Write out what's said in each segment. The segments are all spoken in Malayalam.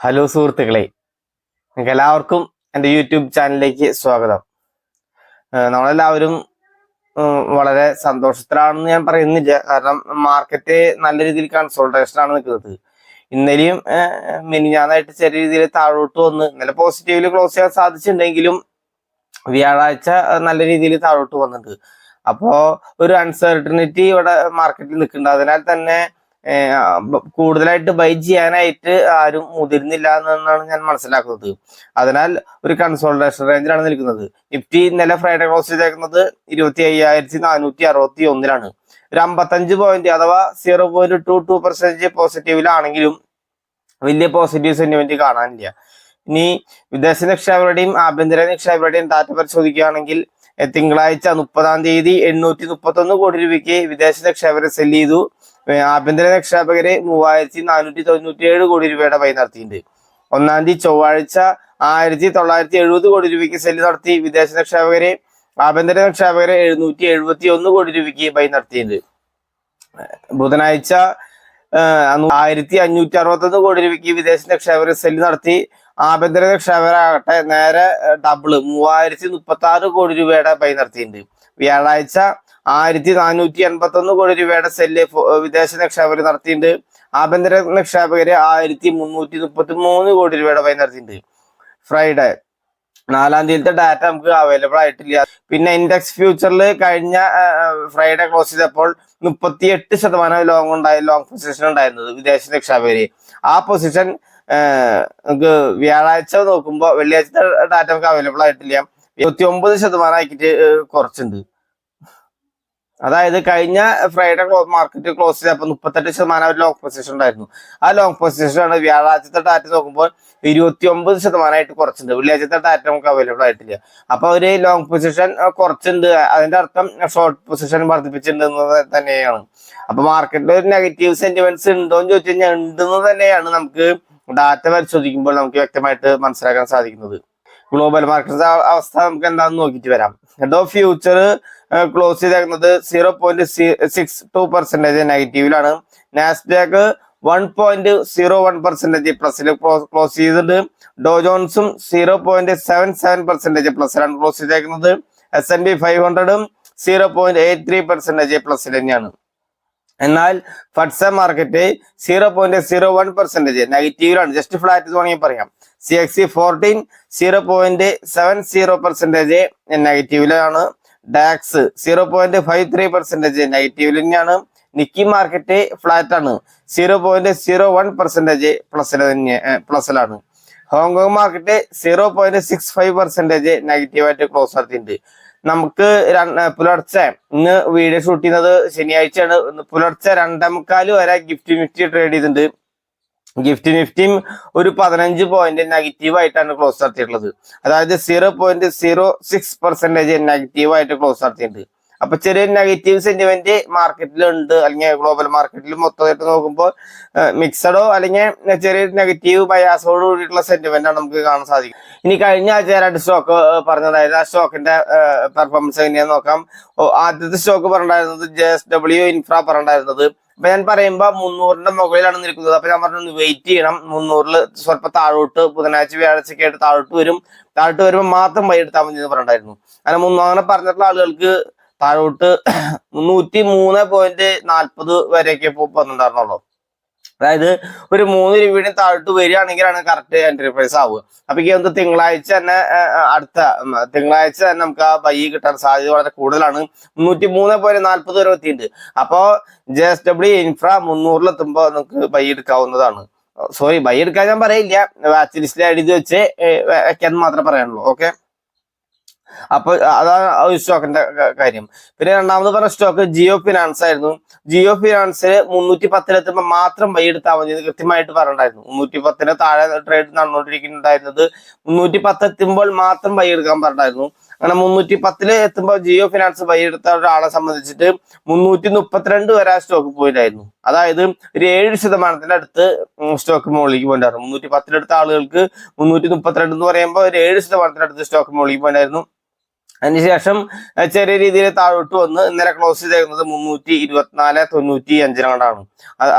ഹലോ സുഹൃത്തുക്കളെ, നിങ്ങൾക്ക് എല്ലാവർക്കും എൻ്റെ യൂട്യൂബ് ചാനലിലേക്ക് സ്വാഗതം. നമ്മളെല്ലാവരും വളരെ സന്തോഷത്തിലാണെന്ന് ഞാൻ പറയുന്നില്ല. കാരണം മാർക്കറ്റ് നല്ല രീതിയിൽ കൺസോൾട്ടേഷനാണ് നിൽക്കുന്നത്. ഇന്നലെയും മിനിഞ്ഞാന്നായിട്ട് ചെറിയ രീതിയിൽ താഴോട്ട് വന്ന് ഇന്നലെ പോസിറ്റീവില് ക്ലോസ് ചെയ്യാൻ സാധിച്ചിട്ടുണ്ടെങ്കിലും വ്യാഴാഴ്ച നല്ല രീതിയിൽ താഴോട്ട് വന്നിട്ടുണ്ട്. അപ്പോൾ ഒരു അൺസർട്ടനിറ്റി ഇവിടെ മാർക്കറ്റിൽ നിൽക്കുന്നുണ്ട്. അതിനാൽ തന്നെ കൂടുതലായിട്ട് ബൈ ചെയ്യാനായിട്ട് ആരും മുതിരുന്നില്ല എന്നാണ് ഞാൻ മനസ്സിലാക്കുന്നത്. അതിനാൽ ഒരു കൺസോൾട്ടേഷൻ റേഞ്ചിലാണ് നിൽക്കുന്നത്. നിഫ്റ്റി ഇന്നലെ ഫ്രൈഡേ ക്ലോസ് ചെയ്തേക്കുന്നത് 25,461 ഒരു 55 പോയിന്റ് അഥവാ 0.22% പോസിറ്റീവിലാണെങ്കിലും വലിയ പോസിറ്റീവ് സെന്റിമെന്റ് കാണാനില്ല. ഇനി വിദേശ നിക്ഷേപകരുടെയും ആഭ്യന്തര നിക്ഷേപകരുടെയും ഡാറ്റ പരിശോധിക്കുകയാണെങ്കിൽ തിങ്കളാഴ്ച 30-ാം തീയതി 891 കോടി രൂപയ്ക്ക് വിദേശ നിക്ഷേപകരെ സെല് ചെയ്തു. ആഭ്യന്തര നിക്ഷേപകരെ 3,497 കോടി രൂപയുടെ ബൈ നടത്തിയിട്ടുണ്ട്. 1-ാം തീയതി ചൊവ്വാഴ്ച 1,970 കോടി രൂപയ്ക്ക് സെല് നടത്തി വിദേശ നിക്ഷേപകരെ. ആഭ്യന്തര നിക്ഷേപകരെ 771 കോടി രൂപയ്ക്ക് ബൈ നടത്തിയിട്ടുണ്ട്. ബുധനാഴ്ച 1,561 കോടി രൂപയ്ക്ക് വിദേശ നിക്ഷേപകരെ സെല് നടത്തി. ആഭ്യന്തര നിക്ഷേപകരാകട്ടെ നേരെ ഡബിള് 3,036 കോടി രൂപയുടെ ബൈ നടത്തിയിട്ടുണ്ട്. വ്യാഴാഴ്ച 1,481 കോടി രൂപയുടെ സെല്ല് വിദേശ നിക്ഷേപകർ നടത്തിയിട്ടുണ്ട്. ആഭ്യന്തര നിക്ഷേപകര് 1,333 കോടി രൂപയുടെ ബൈ നടത്തിയിട്ടുണ്ട്. ഫ്രൈഡേ 4-ാം തീയതിയിലത്തെ ഡാറ്റ നമുക്ക് അവൈലബിൾ ആയിട്ടില്ല. പിന്നെ ഇൻഡെക്സ് ഫ്യൂച്ചറിൽ കഴിഞ്ഞ ഫ്രൈഡേ ക്ലോസ് ചെയ്തപ്പോൾ 38% ലോങ് പൊസിഷൻ ഉണ്ടായിരുന്നത് വിദേശ നിക്ഷേപകര്. ആ പൊസിഷൻ നമുക്ക് വ്യാഴാഴ്ച നോക്കുമ്പോൾ വെള്ളിയാഴ്ചത്തെ ഡാറ്റ നമുക്ക് അവൈലബിൾ ആയിട്ടില്ല. 29% ആക്കിയിട്ട് കുറച്ചുണ്ട്. അതായത് കഴിഞ്ഞ ഫ്രൈഡേ മാർക്കറ്റ് ക്ലോസ് ചെയ്തപ്പോൾ 38% ലോങ് പൊസിഷൻ ഉണ്ടായിരുന്നു. ആ ലോങ് പൊസിഷനാണ് വ്യാഴാഴ്ചത്തെ ഡാറ്റ നോക്കുമ്പോൾ 29% കുറച്ചിട്ടുണ്ട്. വെള്ളിയാഴ്ചത്തെ ഡാറ്റ നമുക്ക് അവൈലബിൾ ആയിട്ടില്ല. അപ്പൊ ഒരു ലോങ് പൊസിഷൻ കുറച്ചുണ്ട്. അതിന്റെ അർത്ഥം ഷോർട്ട് പൊസിഷൻ വർദ്ധിപ്പിച്ചിട്ടുണ്ട് എന്ന് തന്നെയാണ്. അപ്പൊ മാർക്കറ്റിൽ ഒരു നെഗറ്റീവ് സെന്റിമെന്റ്സ് ഉണ്ടോ എന്ന് ചോദിച്ചു കഴിഞ്ഞാൽ ഉണ്ടെന്ന് തന്നെയാണ് നമുക്ക് ഡാറ്റ പരിശോധിക്കുമ്പോൾ നമുക്ക് വ്യക്തമായിട്ട് മനസ്സിലാക്കാൻ സാധിക്കുന്നത്. ഗ്ലോബൽ മാർക്കറ്റ് അവസ്ഥ നമുക്ക് എന്താണെന്ന് നോക്കിയിട്ട് വരാം. ഡോ ഫ്യൂച്ചർ ക്ലോസ് ചെയ്തേക്കുന്നത് 0.62% നെഗറ്റീവിലാണ്. നാസ്ഡാക്ക് 1.01% പ്ലസിൽ ക്ലോസ് ചെയ്തിട്ടുണ്ട്. ഡോ ജോൺസും 0.77% പ്ലസിലാണ് ക്ലോസ് ചെയ്തേക്കുന്നത്. S&P 500 0.83% പ്ലസിൽ തന്നെയാണ്. എന്നാൽ ഫഡ്സ മാർക്കറ്റ് 0.01% നെഗറ്റീവിലാണ്. ജസ്റ്റ് ഫ്ലാറ്റ് വേണമെങ്കിൽ പറയാം. CAC 14 0.70% നെഗറ്റീവിലാണ്. ഡാക്സ് 0.53% നെഗറ്റീവിൽ തന്നെയാണ്. നിക്കി മാർക്കറ്റ് ഫ്ലാറ്റ് ആണ്, 0.01% പ്ലസിലാണ്. ഹോങ്കോങ് മാർക്കറ്റ് 0.65% നെഗറ്റീവായിട്ട് ക്ലോസ് നടത്തിയിട്ടുണ്ട്. നമുക്ക് പുലർച്ചെ ഇന്ന് വീഡിയോ ഷൂട്ട് ചെയ്യുന്നത് ശനിയാഴ്ചയാണ്. പുലർച്ചെ 2:45 വരെ ഗിഫ്റ്റ് നിഫ്റ്റി ട്രേഡ് ചെയ്തിട്ടുണ്ട്. ഗിഫ്റ്റ് നിഫ്റ്റിയും ഒരു 15 പോയിന്റ് നെഗറ്റീവ് ആയിട്ടാണ് ക്ലോസ് നടത്തിയിട്ടുള്ളത്. അതായത് 0.06% നെഗറ്റീവായിട്ട് ക്ലോസ് നടത്തിയിട്ടുണ്ട്. അപ്പൊ ചെറിയൊരു നെഗറ്റീവ് സെന്റിമെന്റ് മാർക്കറ്റിലുണ്ട്. അല്ലെങ്കിൽ ഗ്ലോബൽ മാർക്കറ്റിൽ മൊത്തമായിട്ട് നോക്കുമ്പോൾ മിക്സഡോ അല്ലെങ്കിൽ ചെറിയൊരു നെഗറ്റീവ് ബയാസോട് കൂടിയിട്ടുള്ള സെന്റിമെന്റ് ആണ് നമുക്ക് കാണാൻ സാധിക്കും. ഇനി കഴിഞ്ഞ ആഴ്ച 2 സ്റ്റോക്ക് പറഞ്ഞതായിരുന്നു. ആ സ്റ്റോക്കിന്റെ പെർഫോമൻസ് എങ്ങനെയാന്ന് നോക്കാം. ആദ്യത്തെ സ്റ്റോക്ക് പറഞ്ഞിട്ടുണ്ടായിരുന്നത് JSW ഇൻഫ്ര പറഞ്ഞിട്ടുണ്ടായിരുന്നത്. അപ്പൊ ഞാൻ പറയുമ്പോ 300-ന്റെ മുകളിലാണ് നിൽക്കുന്നത്. അപ്പൊ ഞാൻ പറഞ്ഞു വെയിറ്റ് ചെയ്യണം. 300-ൽ സ്വല്പം താഴോട്ട് ബുധനാഴ്ച വ്യാഴാഴ്ചയൊക്കെ ആയിട്ട് താഴോട്ട് വരുമ്പോൾ മാത്രം ബൈ എടുത്താൽ മതി എന്ന് പറഞ്ഞിട്ടുണ്ടായിരുന്നു. അങ്ങനെ പറഞ്ഞിട്ടുള്ള ആളുകൾക്ക് താഴോട്ട് 103.40 വരെയൊക്കെ വന്നിട്ടുണ്ടായിരുന്നുള്ളൂ. അതായത് ഒരു 3 രൂപയുടെ താഴോട്ട് വരികയാണെങ്കിലാണ് കറക്റ്റ് എൻട്രി പ്രൈസ് ആവുക. അപ്പൊ ഈ തിങ്കളാഴ്ച തന്നെ നമുക്ക് ആ ബൈ കിട്ടാൻ സാധ്യത വളരെ കൂടുതലാണ്. 103.40 വരെ എത്തിയിട്ടുണ്ട്. അപ്പോ JSW ഇൻഫ്ര 300-ലെത്തുമ്പോൾ നമുക്ക് ബൈ എടുക്കാവുന്നതാണ്. ബൈ എടുക്കാൻ ഞാൻ പറയില്ല, വാച്ച് ലിസ്റ്റിൽ ആഡ് ചെയ്ത് വെച്ച് വെക്കാൻ മാത്രമേ പറയാനുള്ളൂ. ഓക്കെ, അപ്പൊ അതാണ് ഒരു സ്റ്റോക്കിന്റെ കാര്യം. പിന്നെ രണ്ടാമത് പറഞ്ഞ സ്റ്റോക്ക് ജിയോ ഫിനാൻസ് ആയിരുന്നു. ജിയോ ഫിനാൻസ് 310-ലെത്തുമ്പോൾ മാത്രം ബൈ എടുത്താൽ മതി എന്ന് കൃത്യമായിട്ട് പറഞ്ഞിട്ടുണ്ടായിരുന്നു. 310-ന് താഴെ ട്രേഡ് നടന്നുകൊണ്ടിരിക്കുന്നുണ്ടായിരുന്നത്. 310 എത്തുമ്പോൾ മാത്രം ബൈ എടുക്കാൻ പറഞ്ഞിട്ടായിരുന്നു. അങ്ങനെ 310-ല് എത്തുമ്പോൾ ജിയോ ഫിനാൻസ് ബൈ എടുത്ത ഒരാളെ സംബന്ധിച്ചിട്ട് 332 വരെ സ്റ്റോക്ക് പോയിട്ടായിരുന്നു. അതായത് ഒരു 7% അടുത്ത് സ്റ്റോക്ക് മുകളിലേക്ക് പോയിട്ടായിരുന്നു. 310-ലെടുത്ത ആളുകൾക്ക് 332 എന്ന് പറയുമ്പോൾ ഒരു 7% അടുത്ത് സ്റ്റോക്ക് മുകളിലേക്ക് പോയിട്ടായിരുന്നു. അതിനുശേഷം ചെറിയ രീതിയിൽ താഴോട്ട് വന്ന് ഇന്നലെ ക്ലോസ് ചെയ്തേക്കുന്നത് 324.95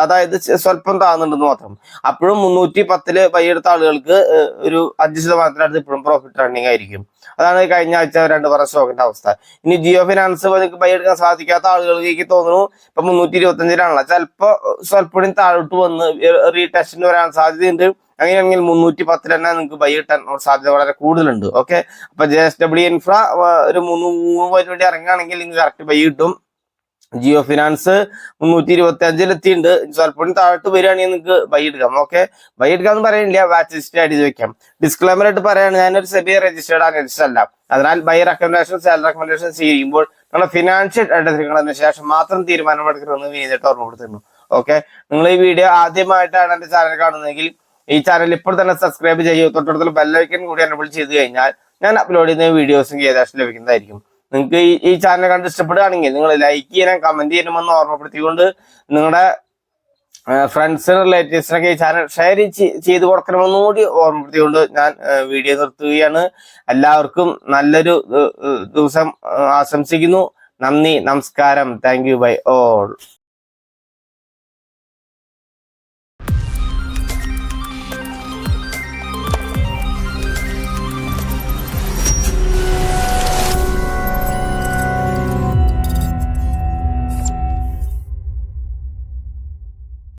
അതായത് സ്വല്പം താഴ്ന്നുണ്ടെന്ന് മാത്രം. അപ്പോഴും 310 ബൈ എടുത്ത ആളുകൾക്ക് ഒരു 5% ഇപ്പോഴും പ്രോഫിറ്റ് റണ്ണിങ് ആയിരിക്കും. അതാണ് കഴിഞ്ഞ ആഴ്ച 2 വർഷം സ്റ്റോക്കിന്റെ അവസ്ഥ. ഇനി ജിയോ ഫിനാൻസ് ബൈ എടുക്കാൻ സാധിക്കാത്ത ആളുകൾക്ക് എനിക്ക് തോന്നുന്നു ഇപ്പൊ 325 ചിലപ്പോ സ്വല്പം താഴോട്ട് വന്ന് റീടെസ്റ്റിന് വരാൻ സാധ്യതയുണ്ട്. അങ്ങനെയാണെങ്കിൽ 310 തന്നെ നിങ്ങൾക്ക് ബൈ കിട്ടാൻ സാധ്യത വളരെ കൂടുതലുണ്ട്. ഓക്കെ, അപ്പൊ JSW ഇൻഫ്ര ഒരു 3 വേണ്ടി ഇറങ്ങുകയാണെങ്കിൽ നിങ്ങൾക്ക് കറക്റ്റ് ബൈ കിട്ടും. ജിയോ ഫിനാൻസ് 325 എത്തിയിട്ടുണ്ട്. സ്വല്പം താഴോട്ട് വരികയാണെങ്കിൽ നിങ്ങൾക്ക് ബൈ എടുക്കാം. ഓക്കെ, ബൈ എടുക്കാന്ന് പറയുന്നില്ല, വാച്ച് ലിസ്റ്റ് ആയിട്ട് വെക്കാം. ഡിസ്ക്ലൈമർ ആയിട്ട് പറയാണ്, ഞാനൊരു സെബി രജിസ്റ്റേർഡ് അനലിസ്റ്റ് അല്ല. അതിനാൽ ബൈ റെക്കമെൻഡേഷൻ സെൽ റെക്കമെൻഡേഷൻ ചെയ്യുമ്പോൾ നമ്മുടെ ഫിനാൻഷ്യൽ എടുത്തിരിക്കുന്നതിന് ശേഷം മാത്രം തീരുമാനമെടുക്കണമെന്ന് വീണ്ടും ഓർമ്മപ്പെടുത്തുന്നു. ഓക്കെ, നിങ്ങൾ ഈ വീഡിയോ ആദ്യമായിട്ടാണ് എന്റെ ചാനൽ കാണുന്നതെങ്കിൽ ഈ ചാനൽ ഇപ്പോൾ തന്നെ സബ്സ്ക്രൈബ് ചെയ്യൂ. തൊട്ടടുത്തുള്ള ബെല്ലൈക്കൻ കൂടി എനേബിൾ ചെയ്ത് കഴിഞ്ഞാൽ ഞാൻ അപ്ലോഡ് ചെയ്യുന്ന വീഡിയോസും ഏകദേശം ലഭിക്കുന്നതായിരിക്കും. നിങ്ങൾക്ക് ഈ ചാനൽ കണ്ട് ഇഷ്ടപ്പെടുകയാണെങ്കിൽ നിങ്ങൾ ലൈക്ക് ചെയ്യാനും കമന്റ് ചെയ്യാനുമെന്ന് ഓർമ്മപ്പെടുത്തിക്കൊണ്ട് നിങ്ങളുടെ ഫ്രണ്ട്സിനും റിലേറ്റീവ്സിനൊക്കെ ഈ ചാനൽ ഷെയർ ചെയ്ത് കൊടുക്കണമെന്നും കൂടി ഓർമ്മപ്പെടുത്തിക്കൊണ്ട് ഞാൻ വീഡിയോ നിർത്തുകയാണ്. എല്ലാവർക്കും നല്ലൊരു ദിവസം ആശംസിക്കുന്നു. നന്ദി, നമസ്കാരം. Thank you bye all.